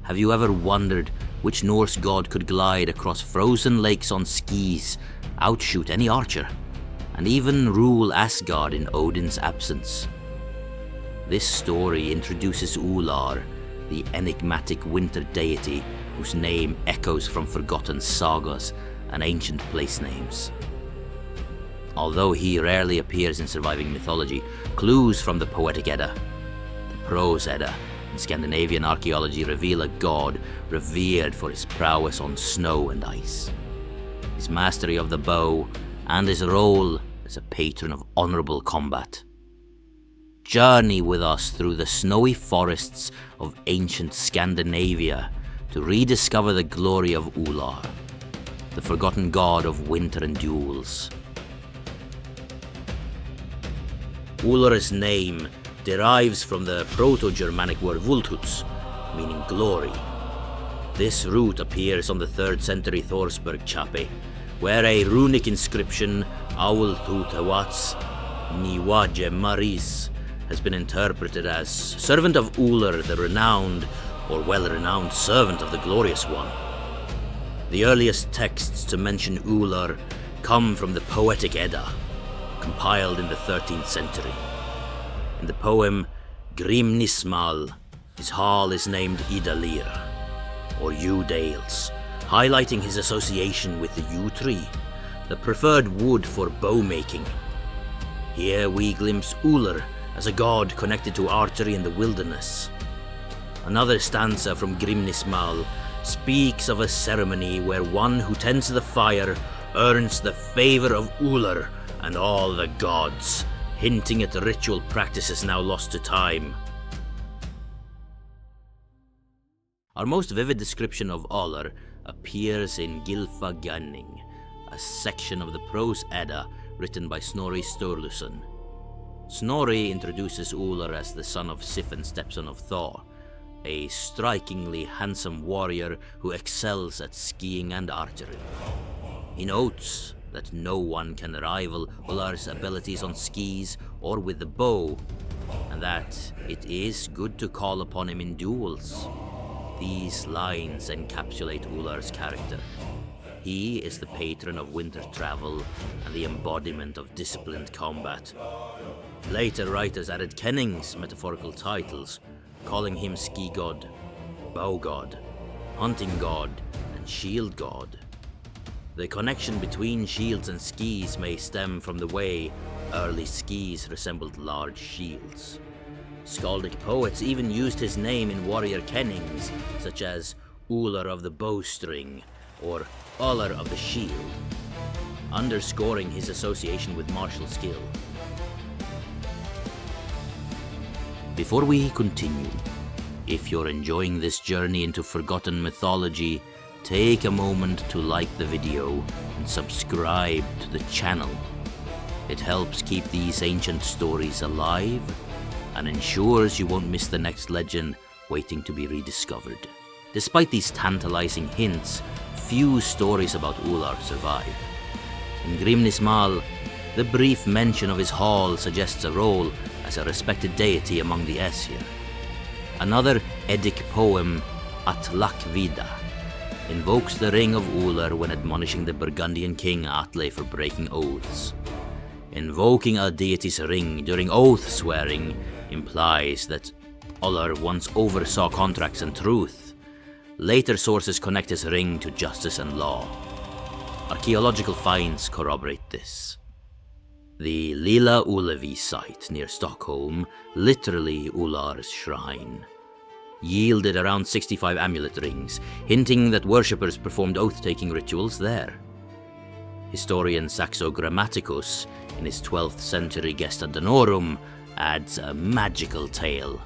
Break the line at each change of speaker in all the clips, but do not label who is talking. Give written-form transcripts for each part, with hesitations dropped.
Have you ever wondered which Norse god could glide across frozen lakes on skis, outshoot any archer, and even rule Asgard in Odin's absence? This story introduces Ullr, the enigmatic winter deity whose name echoes from forgotten sagas and ancient place names. Although he rarely appears in surviving mythology, clues from the Poetic Edda, the Prose Edda, and Scandinavian archaeology reveal a god revered for his prowess on snow and ice, his mastery of the bow, and his role as a patron of honorable combat. Journey with us through the snowy forests of ancient Scandinavia to rediscover the glory of Ullr, the forgotten god of winter and duels. Ullr's name derives from the Proto-Germanic word vultuts, meaning glory. This root appears on the 3rd century Thorsberg Chape, where a runic inscription, Aulthutawats Niwaje Maris, has been interpreted as servant of Ullr, the renowned or well-renowned servant of the Glorious One. The earliest texts to mention Ullr come from the Poetic Edda, compiled in the 13th century. In the poem Grimnismal, his hall is named Idalir, or yew dales, highlighting his association with the yew tree, the preferred wood for bow making. Here we glimpse Ullr as a god connected to archery in the wilderness. Another stanza from Grimnismal speaks of a ceremony where one who tends the fire earns the favor of Ullr and all the gods, hinting at the ritual practices now lost to time. Our most vivid description of Ullr appears in Gylfaginning, a section of the Prose Edda written by Snorri Sturluson. Snorri introduces Ullr as the son of Sif and stepson of Thor, a strikingly handsome warrior who excels at skiing and archery. He notes that no one can rival Ullr's abilities on skis or with the bow, and that it is good to call upon him in duels. These lines encapsulate Ullr's character. He is the patron of winter travel and the embodiment of disciplined combat. Later writers added kennings metaphorical titles, calling him ski god, bow god, hunting god, and shield god. The connection between shields and skis may stem from the way early skis resembled large shields. Skaldic poets even used his name in warrior kennings, such as Ullr of the bowstring or Ullr of the shield, underscoring his association with martial skill. Before we continue, if you're enjoying this journey into forgotten mythology, take a moment to like the video and subscribe to the channel. It helps keep these ancient stories alive and ensures you won't miss the next legend waiting to be rediscovered. Despite these tantalizing hints, few stories about Ullr survive. In Grimnismal, the brief mention of his hall suggests a role as a respected deity among the Aesir. Another Eddic poem, Atlakvida, invokes the ring of Ullr when admonishing the Burgundian king Atle for breaking oaths. Invoking a deity's ring during oath swearing implies that Ullr once oversaw contracts and truth. Later sources connect his ring to justice and law. Archaeological finds corroborate this. The Lilla Ullevi site near Stockholm, literally Ullr's shrine, yielded around 65 amulet rings, hinting that worshippers performed oath-taking rituals there. Historian Saxo Grammaticus, in his 12th century Gesta Danorum, adds a magical tale.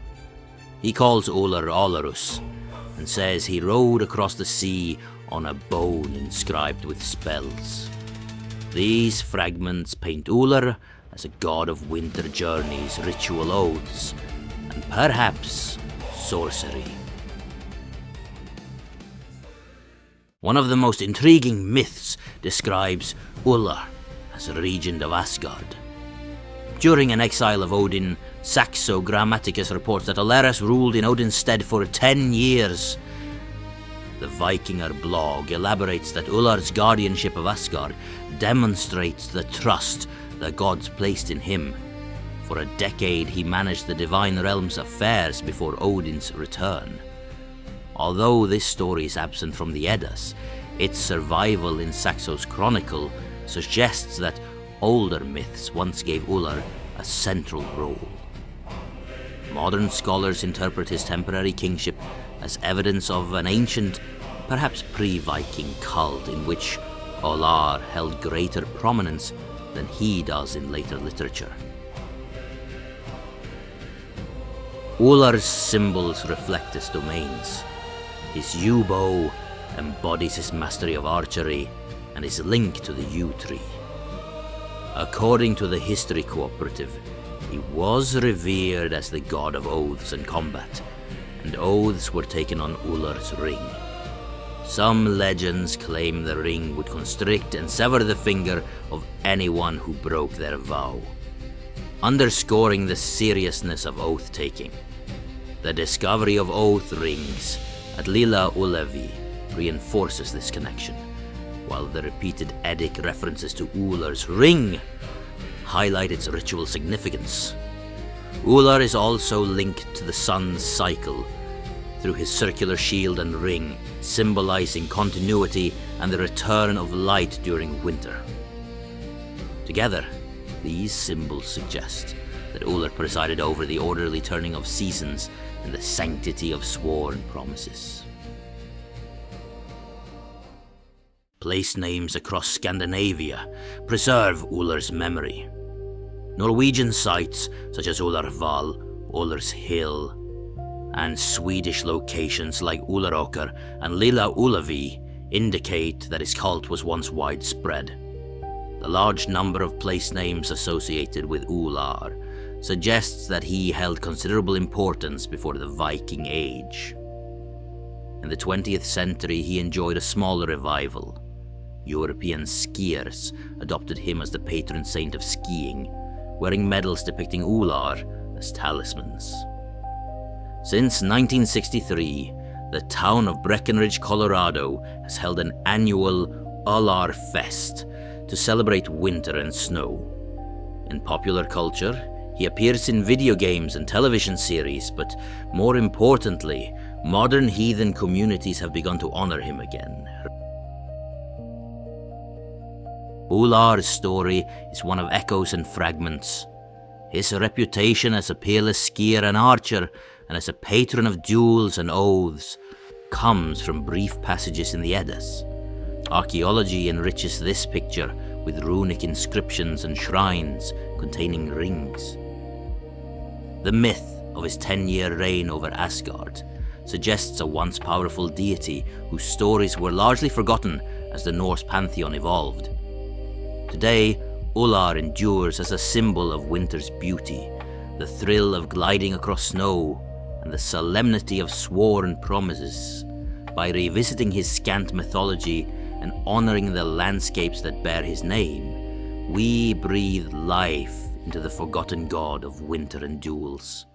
He calls Ullr Ollerus, and says he rode across the sea on a bone inscribed with spells. These fragments paint Ullr as a god of winter journeys, ritual oaths, and perhaps sorcery. One of the most intriguing myths describes Ullr as Regent of Asgard. During an exile of Odin, Saxo Grammaticus reports that Ullr's ruled in Odin's stead for 10 years, The Viking blog elaborates that Ullr's guardianship of Asgard demonstrates the trust the gods placed in him. For a decade he managed the divine realm's affairs before Odin's return. Although this story is absent from the Eddas, its survival in Saxo's chronicle suggests that older myths once gave Ullr a central role. Modern scholars interpret his temporary kingship as evidence of an ancient, perhaps pre-Viking cult in which Ullr held greater prominence than he does in later literature. Ullr's symbols reflect his domains. His yew-bow embodies his mastery of archery and his link to the yew tree. According to the History Cooperative, he was revered as the god of oaths and combat, and oaths were taken on Ullr's ring. Some legends claim the ring would constrict and sever the finger of anyone who broke their vow, underscoring the seriousness of oath-taking. The discovery of oath rings at Lilla Ullevi reinforces this connection, while the repeated Eddic references to Ullr's ring highlight its ritual significance. Ullr is also linked to the sun's cycle through his circular shield and ring, symbolizing continuity and the return of light during winter. Together, these symbols suggest that Ullr presided over the orderly turning of seasons and the sanctity of sworn promises. Place names across Scandinavia preserve Ullr's memory. Norwegian sites such as Ullrval, Ullr's Hill, and Swedish locations like Ulleråker and Lilla Ullevi indicate that his cult was once widespread. The large number of place names associated with Ullr suggests that he held considerable importance before the Viking Age. In the 20th century, he enjoyed a small revival. European skiers adopted him as the patron saint of skiing, wearing medals depicting Ullr as talismans. Since 1963, the town of Breckenridge, Colorado has held an annual Ullr Fest to celebrate winter and snow. In popular culture, he appears in video games and television series, but more importantly, modern heathen communities have begun to honor him again. Ullr's story is one of echoes and fragments. His reputation as a peerless skier and archer, and as a patron of duels and oaths, comes from brief passages in the Eddas. Archaeology enriches this picture with runic inscriptions and shrines containing rings. The myth of his 10-year reign over Asgard suggests a once powerful deity whose stories were largely forgotten as the Norse pantheon evolved. Today, Ullr endures as a symbol of winter's beauty, the thrill of gliding across snow, and the solemnity of sworn promises. By revisiting his scant mythology and honoring the landscapes that bear his name, we breathe life into the forgotten god of winter and duels.